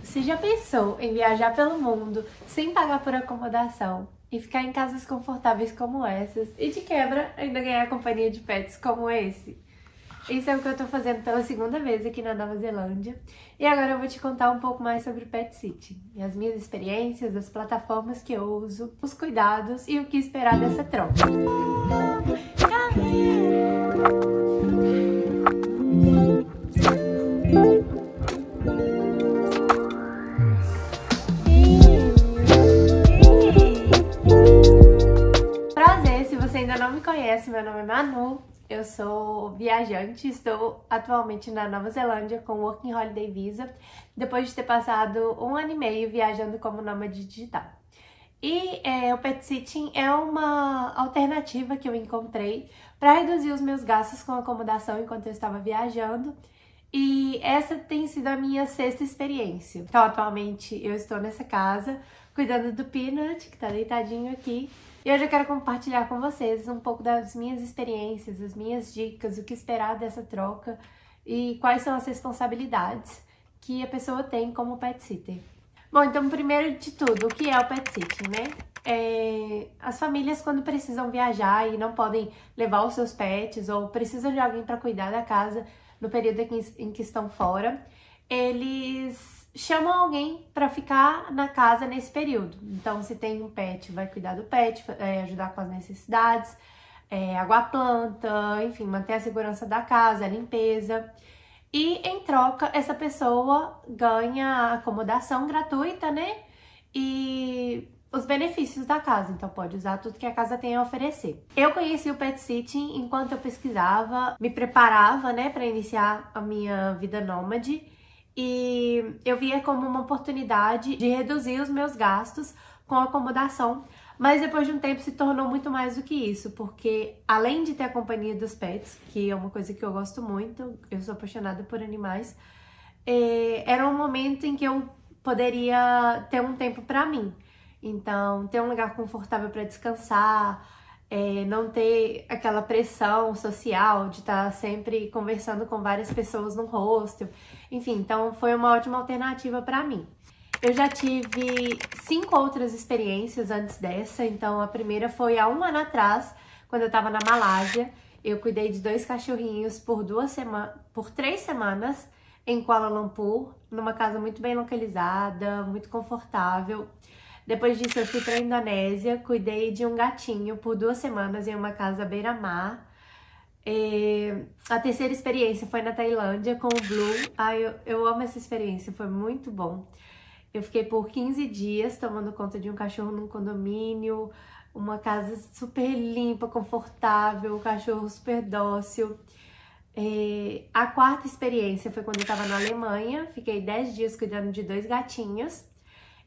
Você já pensou em viajar pelo mundo sem pagar por acomodação e ficar em casas confortáveis como essas e de quebra ainda ganhar companhia de pets como esse? Isso é o que eu tô fazendo pela segunda vez aqui na Nova Zelândia e agora eu vou te contar um pouco mais sobre Pet Sitting, as minhas experiências, as plataformas que eu uso, os cuidados e o que esperar dessa troca. Prazer, se você ainda não me conhece, meu nome é Manu, eu sou viajante, estou atualmente na Nova Zelândia com Working Holiday Visa, depois de ter passado 1 ano e meio viajando como nômade digital. E o Pet Sitting é uma alternativa que eu encontrei para reduzir os meus gastos com acomodação enquanto eu estava viajando. E essa tem sido a minha 6ª experiência. Então, atualmente, eu estou nessa casa, cuidando do Peanut, que está deitadinho aqui. E hoje eu quero compartilhar com vocês um pouco das minhas experiências, as minhas dicas, o que esperar dessa troca e quais são as responsabilidades que a pessoa tem como pet sitter. Bom, então, primeiro de tudo, o que é o pet sitting, né? As famílias, quando precisam viajar e não podem levar os seus pets ou precisam de alguém para cuidar da casa no período em que estão fora, eles chamam alguém para ficar na casa nesse período. Então, se tem um pet, vai cuidar do pet, ajudar com as necessidades, aguar a planta, enfim, manter a segurança da casa, a limpeza. E, em troca, essa pessoa ganha acomodação gratuita, né? E os benefícios da casa, então pode usar tudo que a casa tem a oferecer. Eu conheci o Pet Sitting enquanto eu pesquisava, me preparava, né, para iniciar a minha vida nômade, e eu via como uma oportunidade de reduzir os meus gastos com acomodação, mas depois de um tempo se tornou muito mais do que isso, porque além de ter a companhia dos pets, que é uma coisa que eu gosto muito, eu sou apaixonada por animais, era um momento em que eu poderia ter um tempo para mim. Então, ter um lugar confortável para descansar, não ter aquela pressão social de estar sempre conversando com várias pessoas no hostel. Enfim, então foi uma ótima alternativa para mim. Eu já tive 5 outras experiências antes dessa, então a primeira foi há 1 ano atrás, quando eu estava na Malásia. Eu cuidei de 2 cachorrinhos por 3 semanas em Kuala Lumpur, numa casa muito bem localizada, muito confortável. Depois disso eu fui para a Indonésia, cuidei de um gatinho por 2 semanas em uma casa à beira-mar. A terceira experiência foi na Tailândia com o Blue. Eu amo essa experiência, foi muito bom. Eu fiquei por 15 dias tomando conta de um cachorro num condomínio, uma casa super limpa, confortável, um cachorro super dócil. A 4ª experiência foi quando eu estava na Alemanha, fiquei 10 dias cuidando de 2 gatinhos.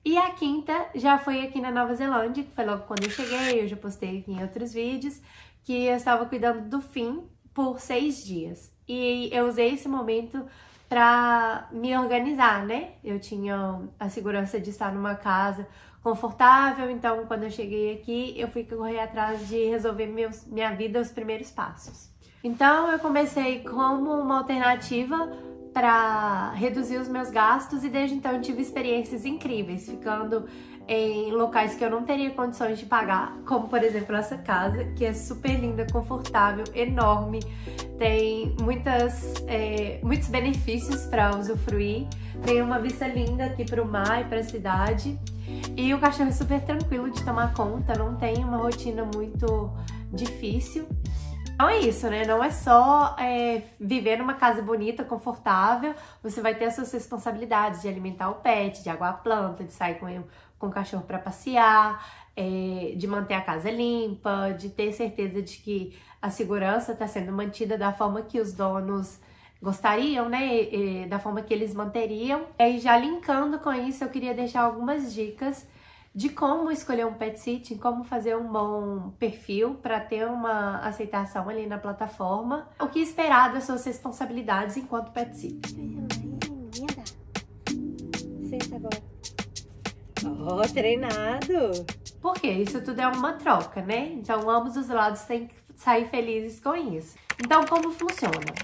E a 5ª já foi aqui na Nova Zelândia, que foi logo quando eu cheguei, eu já postei aqui em outros vídeos, que eu estava cuidando do Finn por 6 dias. E eu usei esse momento para me organizar, né? Eu tinha a segurança de estar numa casa confortável, então quando eu cheguei aqui, eu fui correr atrás de resolver minha vida, os primeiros passos. Então eu comecei como uma alternativa para reduzir os meus gastos e desde então eu tive experiências incríveis, ficando em locais que eu não teria condições de pagar, como por exemplo essa casa, que é super linda, confortável, enorme, tem muitos benefícios para usufruir, tem uma vista linda aqui para o mar e para a cidade, e o cachorro é super tranquilo de tomar conta, não tem uma rotina muito difícil. Então é isso, né? Não é só viver numa casa bonita, confortável, você vai ter as suas responsabilidades de alimentar o pet, de aguar a planta, de sair com o cachorro para passear, de manter a casa limpa, de ter certeza de que a segurança está sendo mantida da forma que os donos gostariam, né? Da forma que eles manteriam. E já linkando com isso, eu queria deixar algumas dicas de como escolher um pet sitting, como fazer um bom perfil para ter uma aceitação ali na plataforma, o que esperar das suas responsabilidades enquanto pet sitter. Senta agora. Oh, treinado! Porque isso tudo é uma troca, né? Então ambos os lados têm que sair felizes com isso. Então como funciona?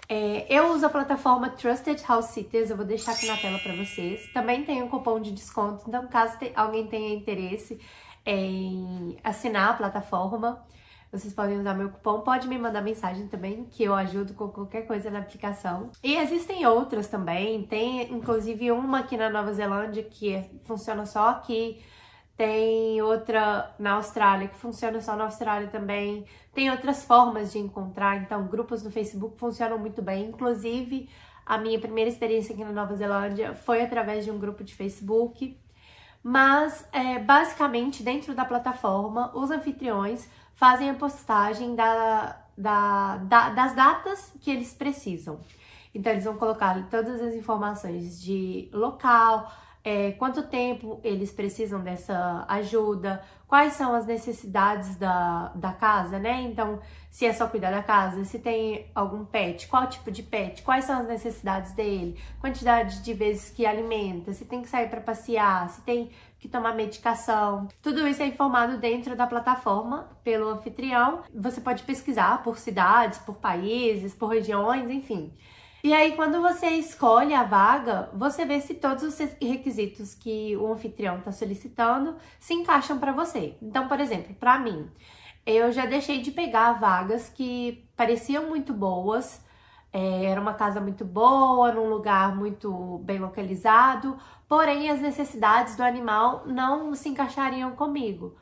Eu uso a plataforma Trusted House Sitters, eu vou deixar aqui na tela para vocês. Também tem um cupom de desconto, então caso alguém tenha interesse em assinar a plataforma, vocês podem usar meu cupom, pode me mandar mensagem também, que eu ajudo com qualquer coisa na aplicação. E existem outras também, tem inclusive uma aqui na Nova Zelândia que funciona só aqui. Tem outra na Austrália, que funciona só na Austrália também. Tem outras formas de encontrar, então grupos no Facebook funcionam muito bem. Inclusive, a minha primeira experiência aqui na Nova Zelândia foi através de um grupo de Facebook. Mas, basicamente, dentro da plataforma, os anfitriões fazem a postagem das datas que eles precisam. Então, eles vão colocar todas as informações de local, quanto tempo eles precisam dessa ajuda, quais são as necessidades da casa, né? Então, se é só cuidar da casa, se tem algum pet, qual tipo de pet, quais são as necessidades dele, quantidade de vezes que alimenta, se tem que sair para passear, se tem que tomar medicação. Tudo isso é informado dentro da plataforma pelo anfitrião. Você pode pesquisar por cidades, por países, por regiões, enfim. E aí, quando você escolhe a vaga, você vê se todos os requisitos que o anfitrião está solicitando se encaixam para você. Então, por exemplo, para mim, eu já deixei de pegar vagas que pareciam muito boas, era uma casa muito boa, num lugar muito bem localizado, porém as necessidades do animal não se encaixariam comigo.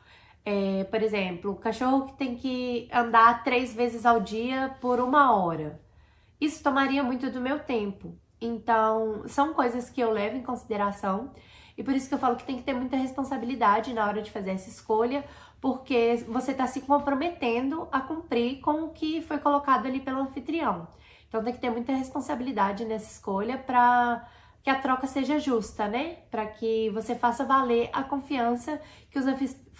Por exemplo, o cachorro que tem que andar 3 vezes ao dia por 1 hora. Isso tomaria muito do meu tempo. Então, são coisas que eu levo em consideração e por isso que eu falo que tem que ter muita responsabilidade na hora de fazer essa escolha, porque você está se comprometendo a cumprir com o que foi colocado ali pelo anfitrião. Então, tem que ter muita responsabilidade nessa escolha para que a troca seja justa, né? Para que você faça valer a confiança que os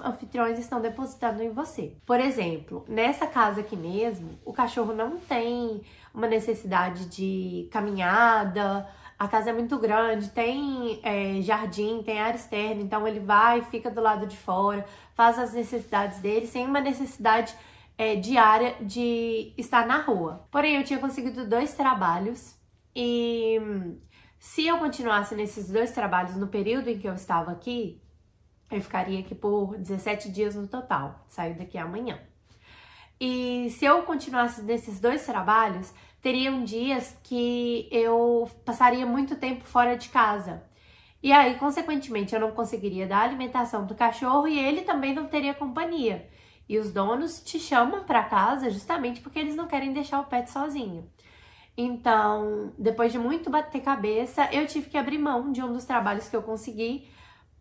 anfitriões estão depositando em você. Por exemplo, nessa casa aqui mesmo, o cachorro não tem uma necessidade de caminhada, a casa é muito grande, tem jardim, tem área externa, então ele vai, fica do lado de fora, faz as necessidades dele sem uma necessidade diária de estar na rua. Porém, eu tinha conseguido 2 trabalhos e se eu continuasse nesses 2 trabalhos no período em que eu estava aqui, eu ficaria aqui por 17 dias no total, saio daqui amanhã. E se eu continuasse nesses 2 trabalhos, teriam dias que eu passaria muito tempo fora de casa. E aí, consequentemente, eu não conseguiria dar a alimentação do cachorro e ele também não teria companhia. E os donos te chamam para casa justamente porque eles não querem deixar o pet sozinho. Então, depois de muito bater cabeça, eu tive que abrir mão de um dos trabalhos que eu consegui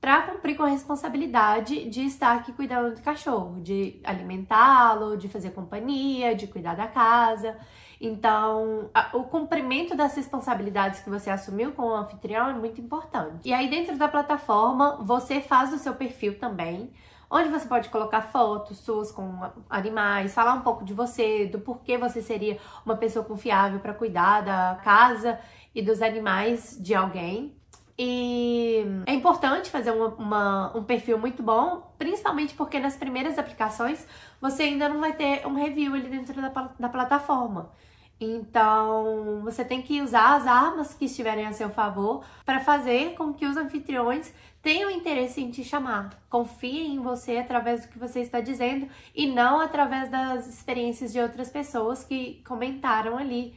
para cumprir com a responsabilidade de estar aqui cuidando do cachorro, de alimentá-lo, de fazer companhia, de cuidar da casa. Então, o cumprimento das responsabilidades que você assumiu com o anfitrião é muito importante. E aí, dentro da plataforma, você faz o seu perfil também, onde você pode colocar fotos suas com animais, falar um pouco de você, do porquê você seria uma pessoa confiável para cuidar da casa e dos animais de alguém. E é importante fazer um perfil muito bom, principalmente porque nas primeiras aplicações você ainda não vai ter um review ali dentro da plataforma. Então, você tem que usar as armas que estiverem a seu favor para fazer com que os anfitriões tenham interesse em te chamar. Confiem em você através do que você está dizendo e não através das experiências de outras pessoas que comentaram ali,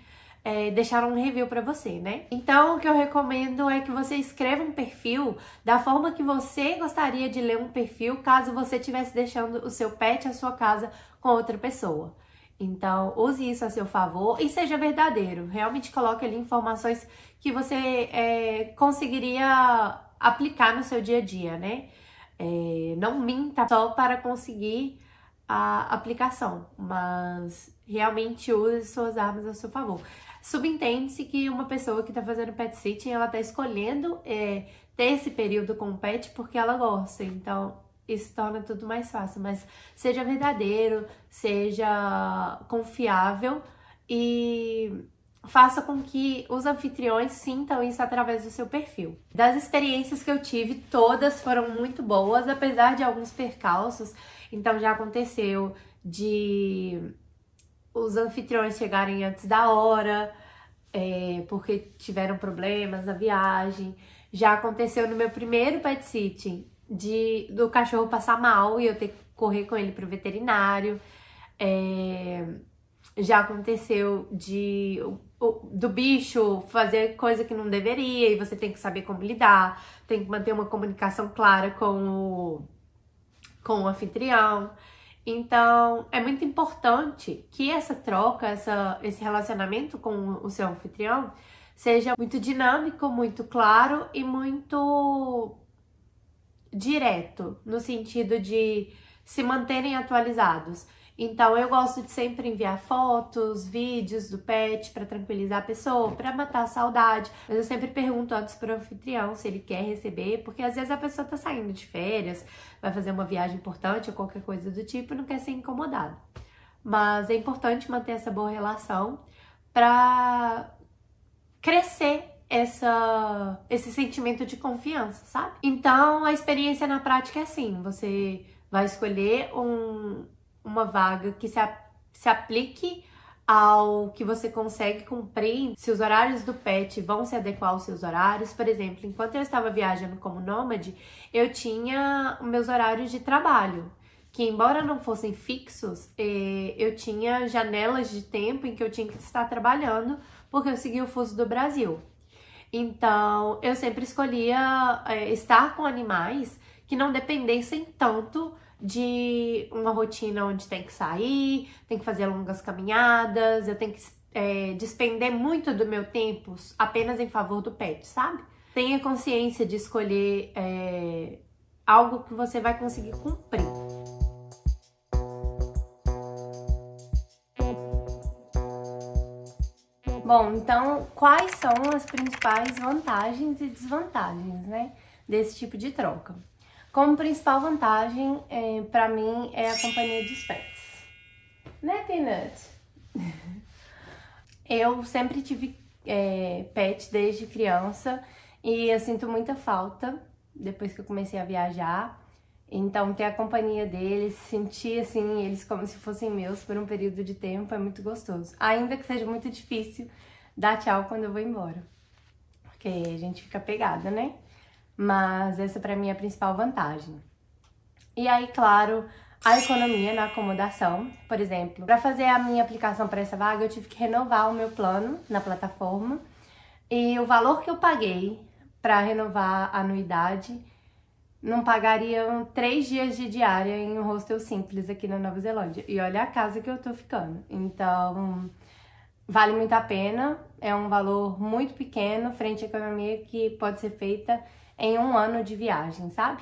deixaram um review para você, né? Então, o que eu recomendo é que você escreva um perfil da forma que você gostaria de ler um perfil caso você estivesse deixando o seu pet, a sua casa, com outra pessoa. Então, use isso a seu favor e seja verdadeiro. Realmente coloque ali informações que você conseguiria aplicar no seu dia a dia, né? Não minta só para conseguir a aplicação, mas realmente use suas armas a seu favor. Subentende-se que uma pessoa que está fazendo pet sitting, ela está escolhendo ter esse período com o pet porque ela gosta. Então, isso torna tudo mais fácil, mas seja verdadeiro, seja confiável e faça com que os anfitriões sintam isso através do seu perfil. Das experiências que eu tive, todas foram muito boas, apesar de alguns percalços. Então já aconteceu de os anfitriões chegarem antes da hora, porque tiveram problemas na viagem. Já aconteceu no meu primeiro pet sitting do cachorro passar mal e eu ter que correr com ele pro veterinário. Já aconteceu do bicho fazer coisa que não deveria e você tem que saber como lidar, tem que manter uma comunicação clara com o anfitrião. Então, é muito importante que essa troca, esse relacionamento com o seu anfitrião seja muito dinâmico, muito claro e muito direto, no sentido de se manterem atualizados. Então, eu gosto de sempre enviar fotos, vídeos do pet para tranquilizar a pessoa, para matar a saudade. Mas eu sempre pergunto antes para o anfitrião se ele quer receber, porque às vezes a pessoa tá saindo de férias, vai fazer uma viagem importante ou qualquer coisa do tipo e não quer ser incomodado. Mas é importante manter essa boa relação para crescer esse sentimento de confiança, sabe? Então, a experiência na prática é assim, você vai escolher uma vaga que se aplique ao que você consegue cumprir, se os horários do pet vão se adequar aos seus horários. Por exemplo, enquanto eu estava viajando como nômade, eu tinha os meus horários de trabalho, que embora não fossem fixos, eu tinha janelas de tempo em que eu tinha que estar trabalhando, porque eu seguia o fuso do Brasil. Então, eu sempre escolhia estar com animais que não dependessem tanto de uma rotina onde tem que sair, tem que fazer longas caminhadas, eu tenho que despender muito do meu tempo apenas em favor do pet, sabe? Tenha consciência de escolher algo que você vai conseguir cumprir. Bom, então, quais são as principais vantagens e desvantagens, né, desse tipo de troca? Como principal vantagem, pra mim, é a companhia dos pets. Né, Peanut? Eu sempre tive pet desde criança e eu sinto muita falta depois que eu comecei a viajar. Então, ter a companhia deles, sentir assim, eles como se fossem meus por um período de tempo é muito gostoso. Ainda que seja muito difícil dar tchau quando eu vou embora, porque a gente fica pegada, né? Mas essa pra mim é a principal vantagem. E aí, claro, a economia na acomodação. Por exemplo, para fazer a minha aplicação para essa vaga, eu tive que renovar o meu plano na plataforma. E o valor que eu paguei para renovar a anuidade não pagariam 3 dias de diária em um hostel simples aqui na Nova Zelândia. E olha a casa que eu tô ficando. Então, vale muito a pena. É um valor muito pequeno frente à economia que pode ser feita em um ano de viagem, sabe?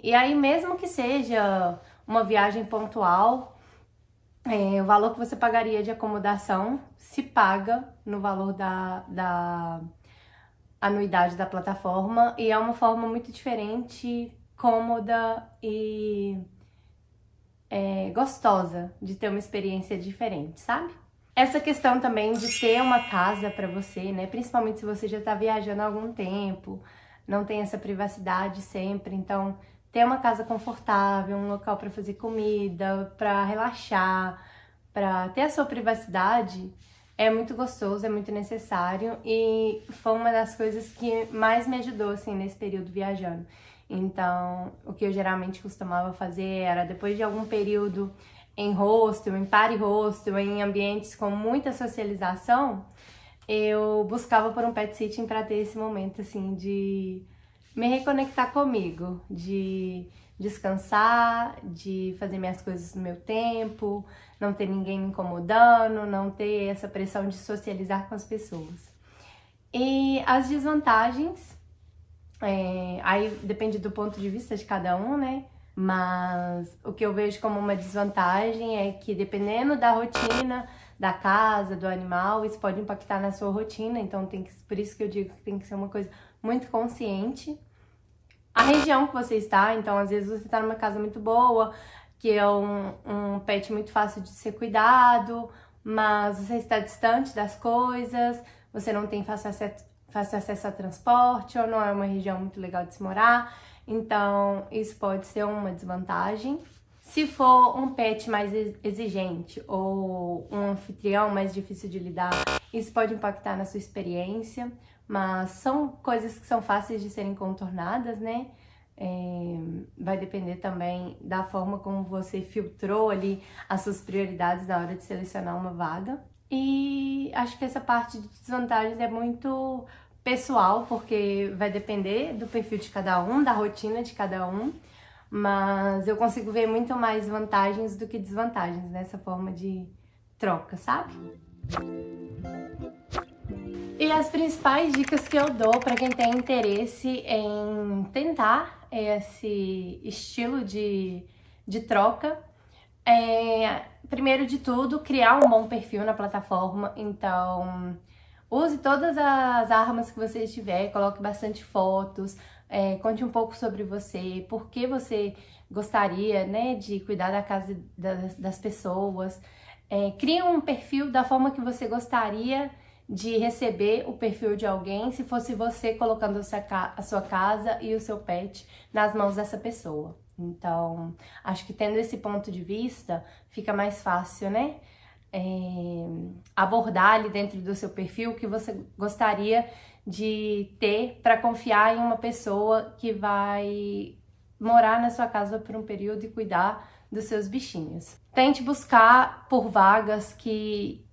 E aí, mesmo que seja uma viagem pontual, o valor que você pagaria de acomodação se paga no valor da anuidade da plataforma, e é uma forma muito diferente, cômoda e gostosa de ter uma experiência diferente, sabe? Essa questão também de ter uma casa para você, né? Principalmente se você já está viajando há algum tempo, não tem essa privacidade sempre, então ter uma casa confortável, um local para fazer comida, para relaxar, para ter a sua privacidade é muito gostoso, é muito necessário e foi uma das coisas que mais me ajudou assim nesse período viajando. Então, o que eu geralmente costumava fazer era depois de algum período em hostel, em party hostel, em ambientes com muita socialização, eu buscava por um pet sitting para ter esse momento assim de me reconectar comigo, de descansar, de fazer minhas coisas no meu tempo, não ter ninguém me incomodando, não ter essa pressão de socializar com as pessoas. E as desvantagens, aí depende do ponto de vista de cada um, né? Mas o que eu vejo como uma desvantagem é que dependendo da rotina da casa, do animal, isso pode impactar na sua rotina, então por isso que eu digo que tem que ser uma coisa muito consciente. A região que você está, então às vezes você está numa casa muito boa, que é um pet muito fácil de ser cuidado, mas você está distante das coisas, você não tem fácil acesso a transporte, ou não é uma região muito legal de se morar, então isso pode ser uma desvantagem. Se for um pet mais exigente ou um anfitrião mais difícil de lidar, isso pode impactar na sua experiência, mas são coisas que são fáceis de serem contornadas, né? Vai depender também da forma como você filtrou ali as suas prioridades na hora de selecionar uma vaga. E acho que essa parte de desvantagens é muito pessoal, porque vai depender do perfil de cada um, da rotina de cada um, mas eu consigo ver muito mais vantagens do que desvantagens nessa forma de troca, sabe? E as principais dicas que eu dou para quem tem interesse em tentar esse estilo de troca é, primeiro de tudo, criar um bom perfil na plataforma. Então, use todas as armas que você tiver, coloque bastante fotos, conte um pouco sobre você, por que você gostaria, né, de cuidar da casa das pessoas. Crie um perfil da forma que você gostaria de receber o perfil de alguém se fosse você colocando a sua casa e o seu pet nas mãos dessa pessoa. Então, acho que tendo esse ponto de vista, fica mais fácil, né? Abordar ali dentro do seu perfil o que você gostaria de ter para confiar em uma pessoa que vai morar na sua casa por um período e cuidar dos seus bichinhos. Tente buscar por vagas que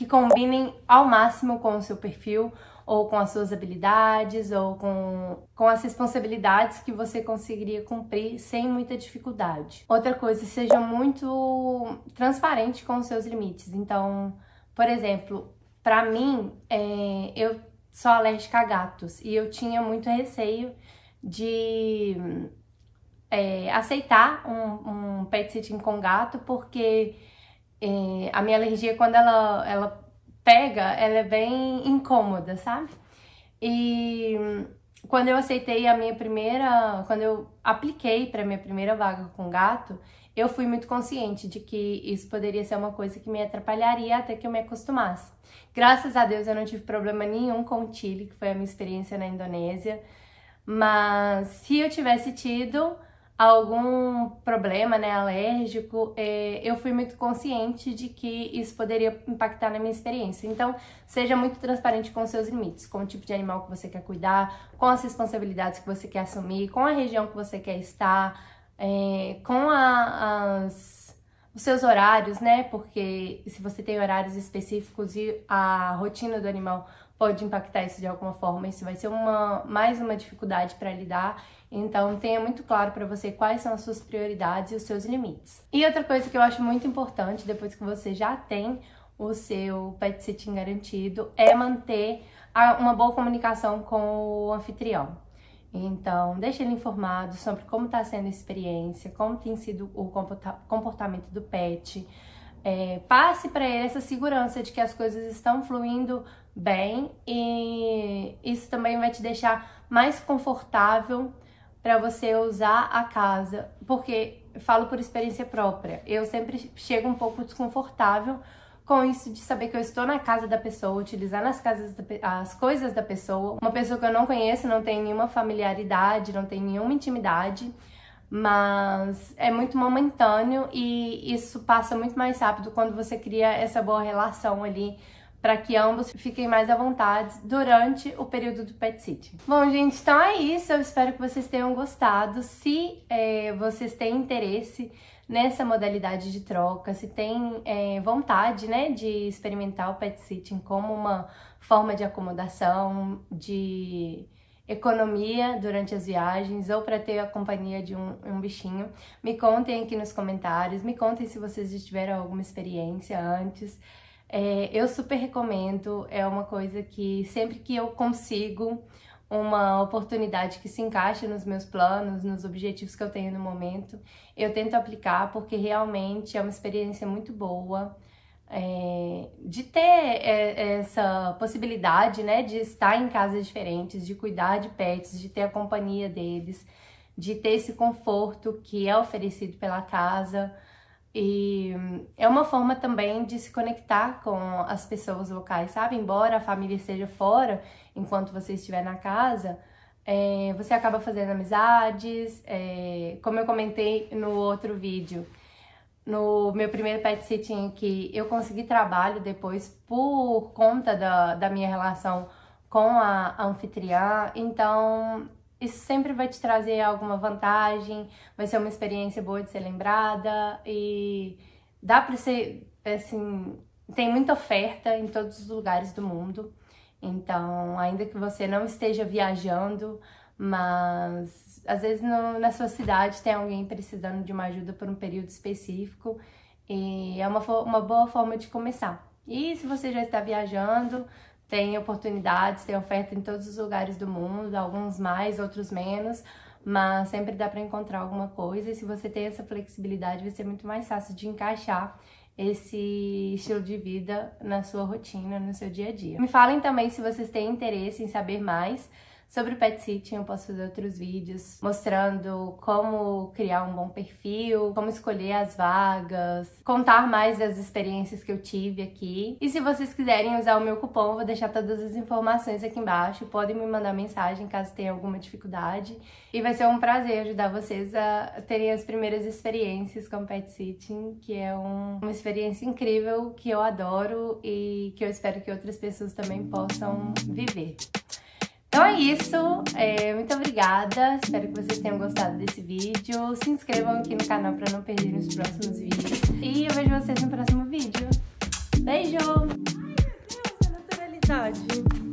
combinem ao máximo com o seu perfil, ou com as suas habilidades, ou com as responsabilidades que você conseguiria cumprir sem muita dificuldade. Outra coisa, seja muito transparente com os seus limites. Então, por exemplo, pra mim, eu sou alérgica a gatos e eu tinha muito receio de aceitar um pet sitting com gato, porque a minha alergia, quando ela pega, ela é bem incômoda, sabe? E quando eu aceitei quando eu apliquei para minha primeira vaga com gato, eu fui muito consciente de que isso poderia ser uma coisa que me atrapalharia até que eu me acostumasse. Graças a Deus eu não tive problema nenhum com o Chile, que foi a minha experiência na Indonésia, mas se eu tivesse tido algum problema, né, alérgico, eu fui muito consciente de que isso poderia impactar na minha experiência. Então, seja muito transparente com os seus limites, com o tipo de animal que você quer cuidar, com as responsabilidades que você quer assumir, com a região que você quer estar, com os seus horários, né, porque se você tem horários específicos e a rotina do animal pode impactar isso de alguma forma, isso vai ser mais uma dificuldade para lidar. Então, tenha muito claro para você quais são as suas prioridades e os seus limites. E outra coisa que eu acho muito importante, depois que você já tem o seu pet sitting garantido, é manter uma boa comunicação com o anfitrião. Então, deixe ele informado sobre como está sendo a experiência, como tem sido o comportamento do pet. Passe para ele essa segurança de que as coisas estão fluindo bem, e isso também vai te deixar mais confortável para você usar a casa, porque falo por experiência própria, eu sempre chego um pouco desconfortável com isso de saber que eu estou na casa da pessoa, utilizando as coisas da pessoa, uma pessoa que eu não conheço, não tem nenhuma familiaridade, não tem nenhuma intimidade, mas é muito momentâneo e isso passa muito mais rápido quando você cria essa boa relação ali, para que ambos fiquem mais à vontade durante o período do pet sitting. Bom, gente, então é isso. Eu espero que vocês tenham gostado. Se vocês têm interesse nessa modalidade de troca, se tem vontade, né, de experimentar o pet sitting como uma forma de acomodação, de economia durante as viagens, ou para ter a companhia de um bichinho, me contem aqui nos comentários, me contem se vocês já tiveram alguma experiência antes. Eu super recomendo, é uma coisa que sempre que eu consigo uma oportunidade que se encaixe nos meus planos, nos objetivos que eu tenho no momento, eu tento aplicar, porque realmente é uma experiência muito boa, de ter essa possibilidade, né, de estar em casas diferentes, de cuidar de pets, de ter a companhia deles, de ter esse conforto que é oferecido pela casa. E é uma forma também de se conectar com as pessoas locais, sabe? Embora a família esteja fora, enquanto você estiver na casa, você acaba fazendo amizades, como eu comentei no outro vídeo. No meu primeiro pet sitting aqui, eu consegui trabalho depois por conta da minha relação com a anfitriã, então isso sempre vai te trazer alguma vantagem, vai ser uma experiência boa de ser lembrada e dá pra ser, assim, tem muita oferta em todos os lugares do mundo, então ainda que você não esteja viajando, mas às vezes na sua cidade tem alguém precisando de uma ajuda por um período específico e é uma boa forma de começar. E se você já está viajando, tem oportunidades, tem oferta em todos os lugares do mundo, alguns mais, outros menos, mas sempre dá para encontrar alguma coisa e se você tem essa flexibilidade vai ser muito mais fácil de encaixar esse estilo de vida na sua rotina, no seu dia a dia. Me falem também se vocês têm interesse em saber mais sobre pet sitting. Eu posso fazer outros vídeos mostrando como criar um bom perfil, como escolher as vagas, contar mais das experiências que eu tive aqui. E se vocês quiserem usar o meu cupom, eu vou deixar todas as informações aqui embaixo. Podem me mandar mensagem caso tenha alguma dificuldade. E vai ser um prazer ajudar vocês a terem as primeiras experiências com pet sitting, que é uma experiência incrível, que eu adoro e que eu espero que outras pessoas também possam viver. Então é isso, muito obrigada, espero que vocês tenham gostado desse vídeo, se inscrevam aqui no canal para não perderem os próximos vídeos e eu vejo vocês no próximo vídeo. Beijo! Ai, meu Deus, a naturalidade!